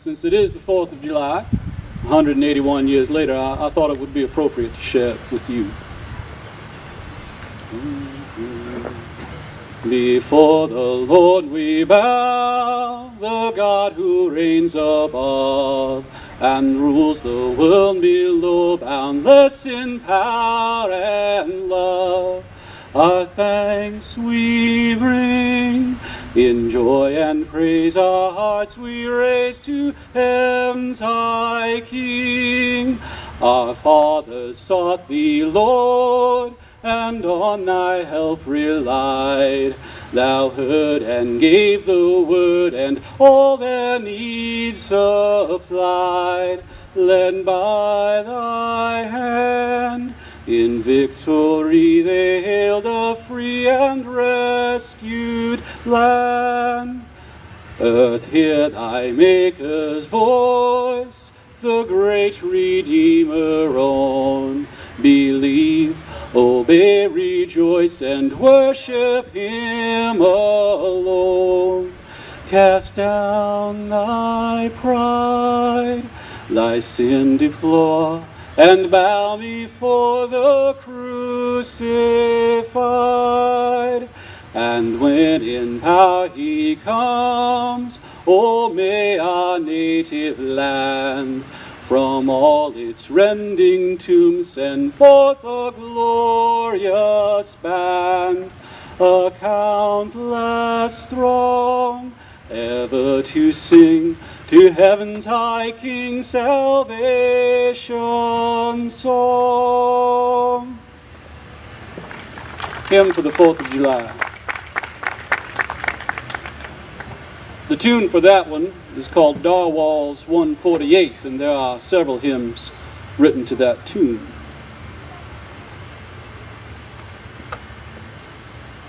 since it is the 4th of July, 181 years later, I thought it would be appropriate to share it with you. Before the Lord we bow, the God who reigns above and rules the world below, boundless in power and love. Our thanks we bring, in joy and praise our hearts we raise to heaven's high King. Our fathers sought thee, Lord, and on thy help relied. Thou heard and gave the word, and all their needs supplied. Led by thy hand, in victory they hailed a free and rescued land. Earth, hear thy Maker's voice, the great Redeemer own. Believe, obey, rejoice, and worship him alone. Cast down thy pride, thy sin deplore, and bow before the crucified. And when in power he comes, oh, may our native land from all its rending tombs send forth a glorious band, a countless throng, ever to sing to heaven's high King salvation song. Hymn for the 4th of July. The tune for that one is called Darwall's 148th, and there are several hymns written to that tune.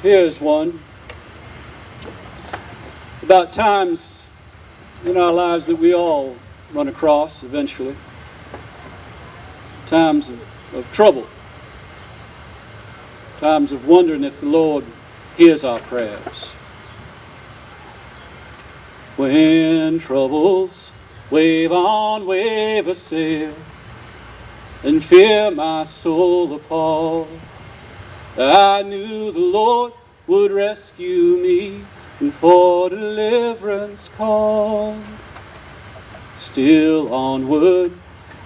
Here's one about times in our lives that we all run across eventually. Times of trouble. Times of wondering if the Lord hears our prayers. When troubles wave on wave assail, and fear my soul appall, I knew the Lord would rescue me, and for deliverance called. Still onward,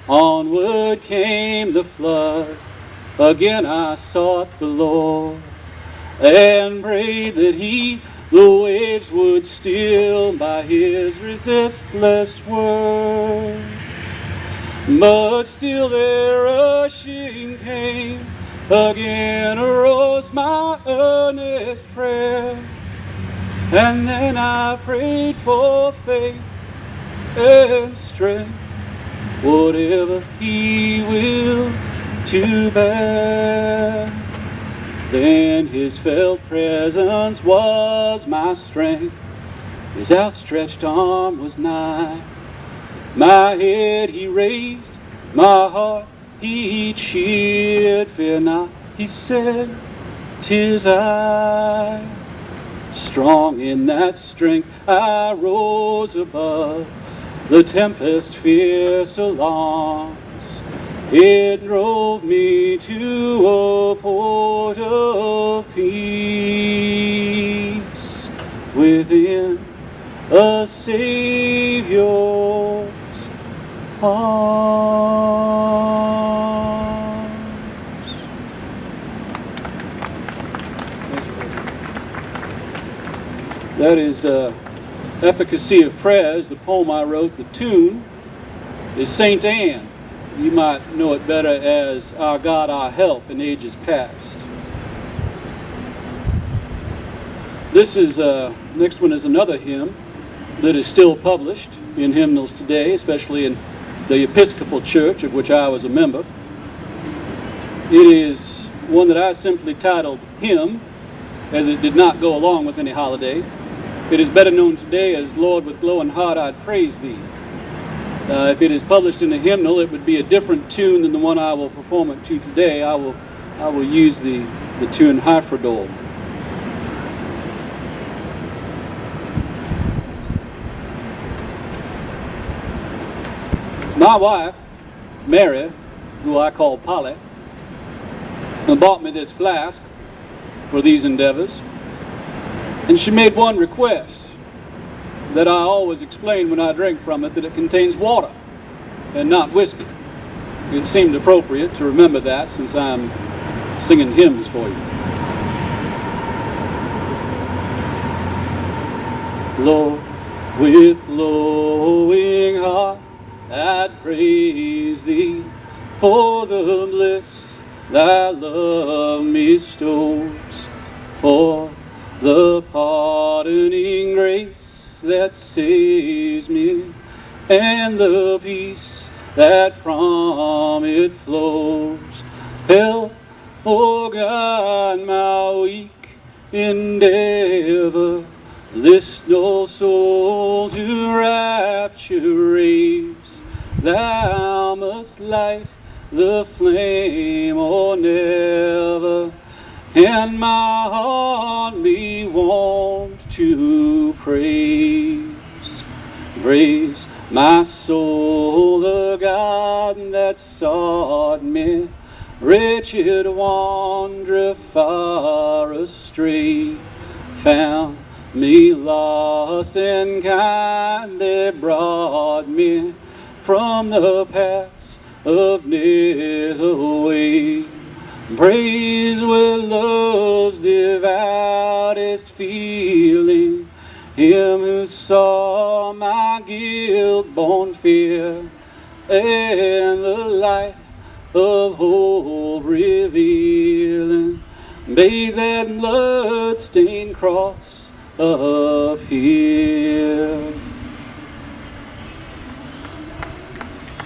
onward came the flood. Again I sought the Lord, and prayed that he the waves would still by his resistless word. But still their rushing came, again arose my earnest prayer. And then I prayed for faith and strength, whatever he will to bear. Then his felt presence was my strength, his outstretched arm was nigh. My head he raised, my heart he cheered. Fear not, he said, 'tis I. Strong in that strength I rose above the tempest fierce alarms. It drove me to a port of peace within a Savior's arms. That is Efficacy of Prayers, the poem I wrote. The tune is St. Anne. You might know it better as Our God, Our Help in Ages Past. This is, next one is another hymn that is still published in hymnals today, especially in the Episcopal Church, of which I was a member. It is one that I simply titled Hymn, as it did not go along with any holiday. It is better known today as Lord, with glowing heart I'd praise thee. If it is published in a hymnal, it would be a different tune than the one I will perform it to today. I will use the tune Hyfrydol. My wife, Mary, who I call Polly, bought me this flask for these endeavors, and she made one request that I always explain when I drink from it, that it contains water and not whiskey. It seemed appropriate to remember that since I'm singing hymns for you. Lord, with glowing heart I'd praise thee for the bliss thy love bestows, for the pardoning grace that saves me, and the peace that from it flows. Help, O God, my weak endeavor, this dull soul to rapture raise. Thou must light the flame or never, and my heart be warmed to praise. Praise my soul, the God that sought me, wretched wanderer far astray, found me lost and kindly brought me from the paths of death away. Praise with love's devoutest feeling him who saw my guilt-born fear, and the light of hope revealing, bathe that blood-stained cross up here.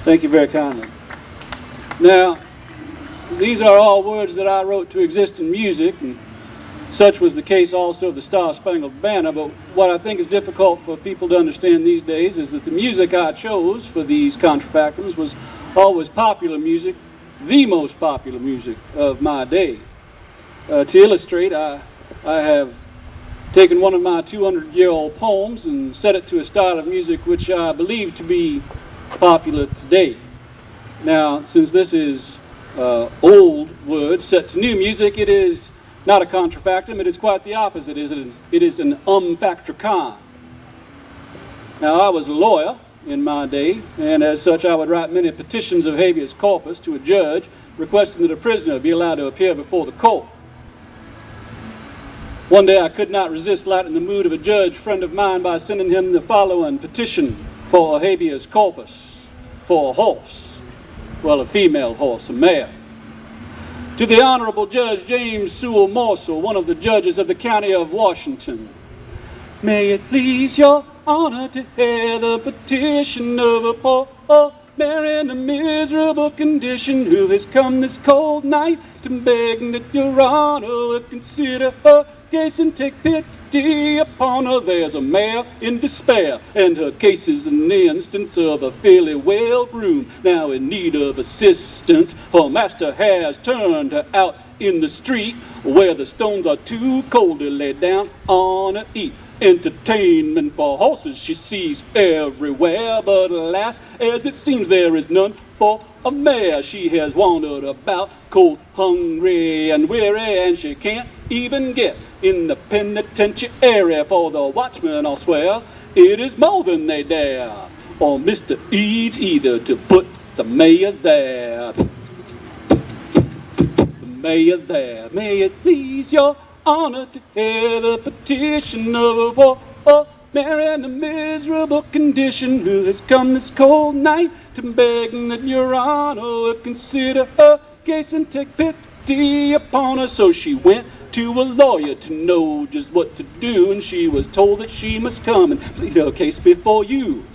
Thank you very kindly. Now, these are all words that I wrote to exist in music, and such was the case also of the Star-Spangled Banner, but what I think is difficult for people to understand these days is that the music I chose for these contrafactums was always popular music, the most popular music of my day. To illustrate, I have taken one of my 200-year-old poems and set it to a style of music which I believe to be popular today. Now, since this is old words set to new music, it is not a contrafactum, it is quite the opposite. It is an factricon. Now, I was a lawyer in my day, and as such I would write many petitions of habeas corpus to a judge requesting that a prisoner be allowed to appear before the court. One day I could not resist lightening the mood of a judge friend of mine by sending him the following petition for a habeas corpus for a horse. Well, a female horse, a mare. To the Honorable Judge James Sewell Morsel, one of the judges of the County of Washington. May it please your honor to hear the petition of a poor mare in a miserable condition who has come this cold night to beg that your honor will consider her case and take pity upon her. There's a mare in despair, and her case is an instance of a fairly well groomed, now in need of assistance. Her master has turned her out in the street where the stones are too cold to lay down on her eat. Entertainment for horses she sees everywhere, but alas, as it seems there is none for a mare. She has wandered about cold, hungry, and weary, and she can't even get in the penitentiary, for the watchmen all swear it is more than they dare, or Mr. Eads either, to put the mare there. The mare there. May it please your honor to hear the petition of a poor mare in a miserable condition who has come this cold night to beg that your honor will consider her case and take pity upon her. So she went to a lawyer to know just what to do, and she was told that she must come and plead her case before you,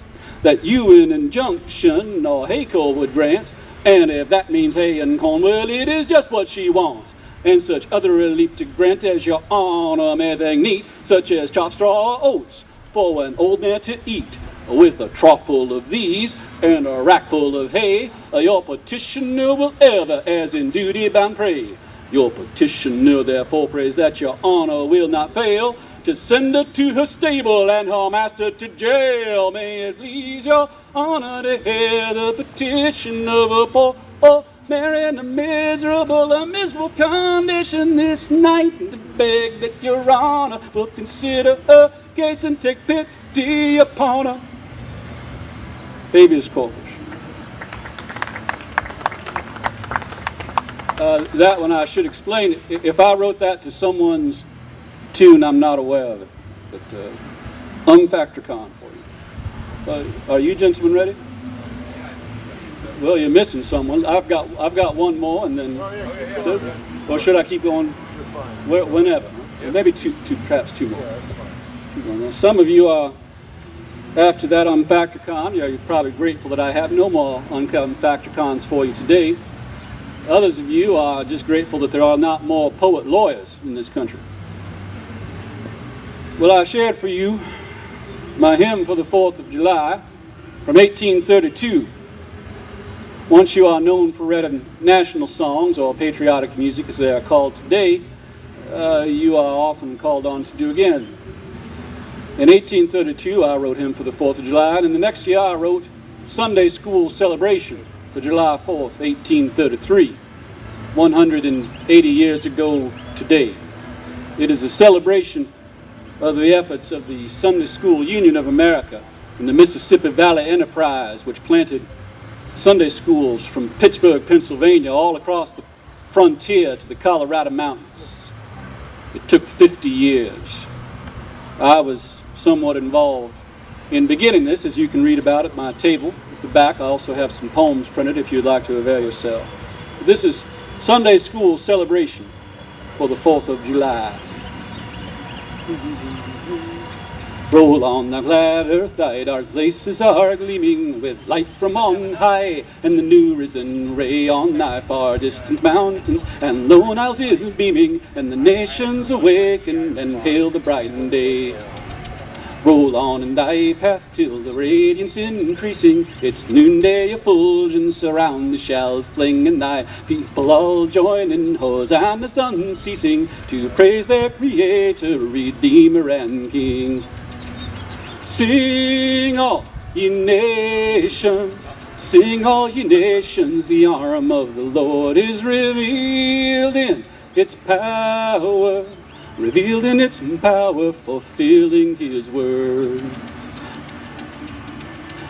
that you an injunction or hayco would grant, and if that means hay and corn, well, it is just what she wants. And such other relief to grant as your honor may think neat, such as chopped straw or oats for an old man to eat. With a trough full of these and a rack full of hay, your petitioner will ever, as in duty bound, pray Your petitioner therefore prays that your honor will not fail to send her to her stable and her master to jail. May it please your honor to hear the petition of a poor Mary in a miserable condition this night, and to beg that your honor will consider her case and take pity upon her. Habeas corpus. That one I should explain. If I wrote that to someone's tune, I'm not aware of it. But Factor-Con for you. Are you gentlemen ready? Well, you're missing someone. I've got one more, and then. Or should I keep going? Whenever. Huh? Maybe perhaps two more. Now, some of you are. After that Factor-Con, you're probably grateful that I have no more Factor-Cons for you today. Others of you are just grateful that there are not more poet lawyers in this country. Well, I shared for you my hymn for the 4th of July from 1832. Once you are known for writing national songs or patriotic music as they are called today, you are often called on to do again. In 1832, I wrote hymn for the 4th of July, and in the next year I wrote Sunday School Celebration for July 4th, 1833, 180 years ago today. It is a celebration of the efforts of the Sunday School Union of America and the Mississippi Valley Enterprise, which planted Sunday schools from Pittsburgh, Pennsylvania, all across the frontier to the Colorado Mountains. It took 50 years. I was somewhat involved in beginning this, as you can read about at my table. At the back, I also have some poems printed if you'd like to avail yourself. This is Sunday School Celebration for the 4th of July. Roll on the glad earth, thy dark places are gleaming with light from on high, and the new risen ray on thy far distant mountains and lone isles is beaming, and the nations awaken and hail the brightened day. Roll on in thy path till the radiance increasing, its noonday effulgence around the shall fling, and thy people all join in hosannas unceasing to praise their Creator, Redeemer, and King. Sing all ye nations, sing all ye nations, the arm of the Lord is revealed in its power, revealed in its power, fulfilling his word.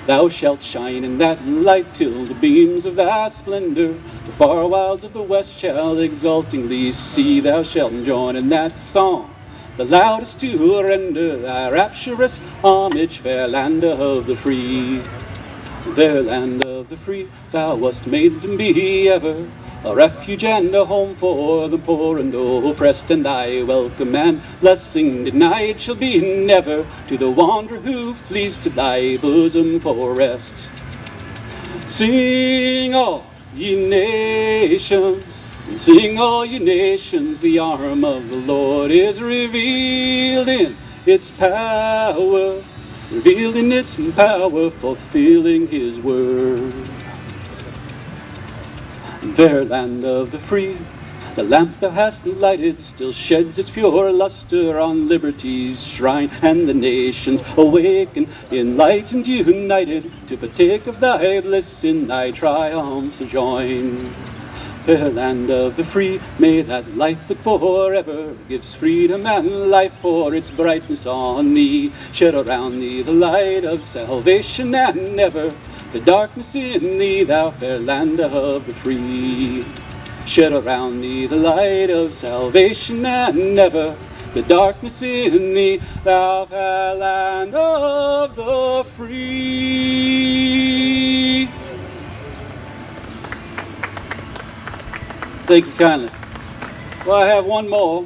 Thou shalt shine in that light till the beams of thy splendor the far wilds of the west shall exultingly see. Thou shalt join in that song, the loudest to render thy rapturous homage, fair land of the free. Fair land of the free, thou wast made to be ever a refuge and a home for the poor and oppressed, and thy welcome and blessing denied shall be never to the wanderer who flees to thy bosom for rest. Sing all ye nations, sing all ye nations, the arm of the Lord is revealed in its power, revealed in its power, fulfilling his word. Fair land of the free, the lamp thou hast lighted still sheds its pure luster on liberty's shrine, and the nations awaken, enlightened, united, to partake of thy bliss, in thy triumphs join. Fair land of the free, may that light that forever gives freedom and life for its brightness on thee, shed around thee the light of salvation, and never the darkness in thee, thou fair land of the free. Shed around thee the light of salvation, and never the darkness in thee, thou fair land of the free. Thank you kindly. Well, I have one more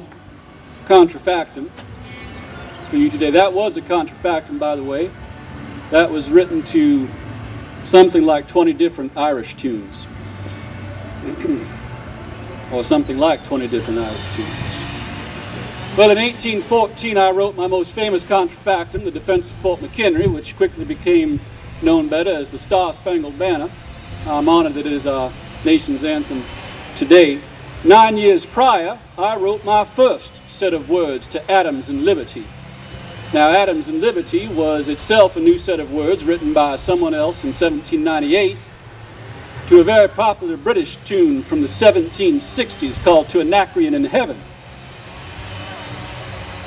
contrafactum for you today. That was a contrafactum, by the way. That was written to something like 20 different Irish tunes. Or something like 20 different Irish tunes. Well, in 1814, I wrote my most famous contrafactum, The Defense of Fort McHenry, which quickly became known better as the Star-Spangled Banner. I'm honored that it is our nation's anthem today. 9 years prior, I wrote my first set of words to Atoms and Liberty. Now, Atoms and Liberty was itself a new set of words written by someone else in 1798 to a very popular British tune from the 1760s called To Anacreon in Heaven.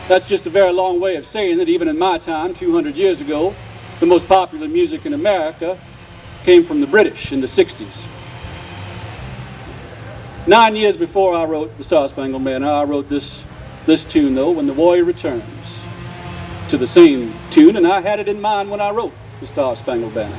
That's just a very long way of saying that even in my time, 200 years ago, the most popular music in America came from the British in the 60s. 9 years before I wrote the Star-Spangled Banner, I wrote this tune, though, When the Warrior Returns, to the same tune, and I had it in mind when I wrote the Star-Spangled Banner.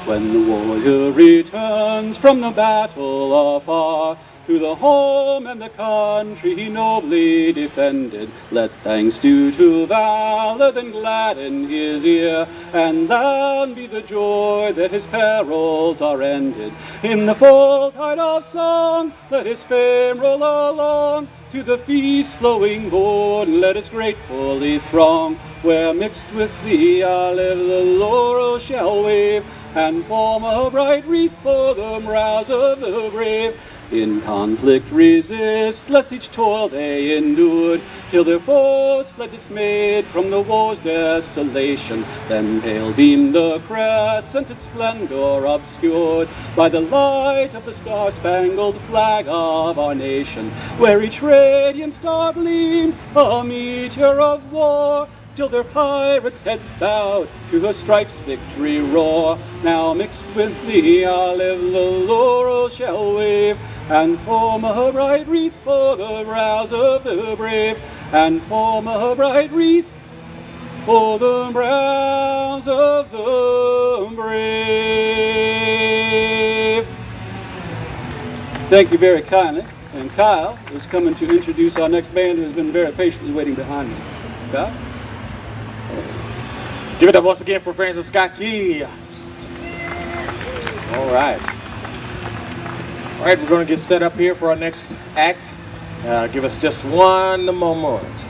When the warrior returns from the battle afar, to the home and the country he nobly defended, let thanks due to valor then gladden his ear, and then be the joy that his perils are ended. In the full tide of song, let his fame roll along, to the feast flowing board, let us gratefully throng, where mixed with the olive the laurel shall wave, and form a bright wreath for the brows of the brave. In conflict resist, lest each toil they endured, till their foes fled dismayed from the war's desolation. Then pale beamed the crescented splendor obscured by the light of the star-spangled flag of our nation, where each radiant star gleamed, a meteor of war, till their pirates' heads bowed to her stripes' victory roar. Now mixed with the olive the laurel shall wave, and form a bright wreath for the brows of the brave, and form a bright wreath for the brows of the brave. Thank you very kindly. And Kyle is coming to introduce our next band, who has been very patiently waiting behind me. Kyle? Give it up once again for Francis Scott Key. All right. All right, we're going to get set up here for our next act. Give us just one moment.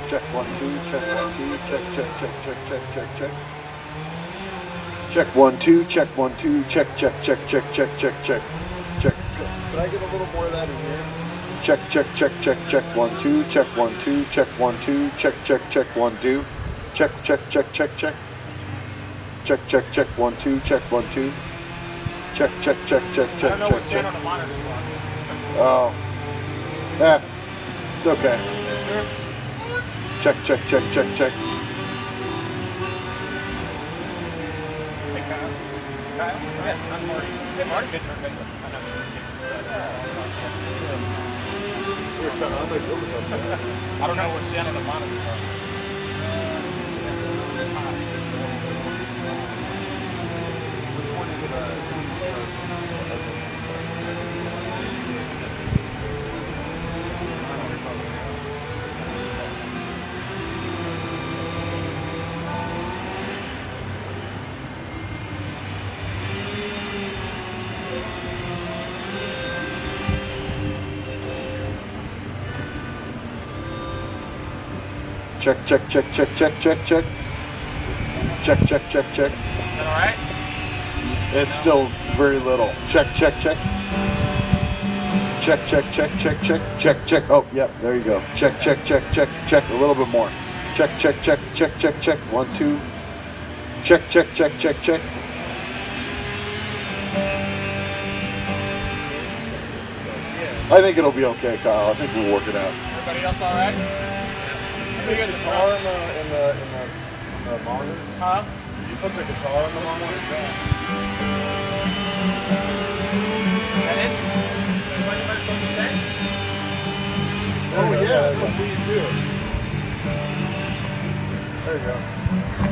Check 1 2 check 1 2 check 1 2 check one two check 1 2 check 1 2 check 1 2 check 1 2 check. Could I get a little more of that in here? Check 1 2 check 1 2 check 1 2 check 1 2 check 1 2 check 1 2 check. I don't know what's down on the monitor. Oh, yeah, it's okay. Check. Hey, Kyle. Kyle? Yeah, I'm Marty. Hey, Marty. Good for Finland. I know. I don't know what channel to monitor from. Which one is check, check, check, check, check, check, check. Check, check, check, check. Is that all right? It's still very little. Check, check, check. Check, check, check, check, check, check, check. Oh, yep, there you go. Check, check, check, check, check. A little bit more. Check, check, check, check, check, check. 1, 2. Check, check, check, check, check. I think it'll be okay, Kyle. I think we'll work it out. Everybody else all right? Put the guitar in the monitor. Huh? You put the guitar in the monitor. That it? What am I supposed to say? Oh yeah, please do. There you go.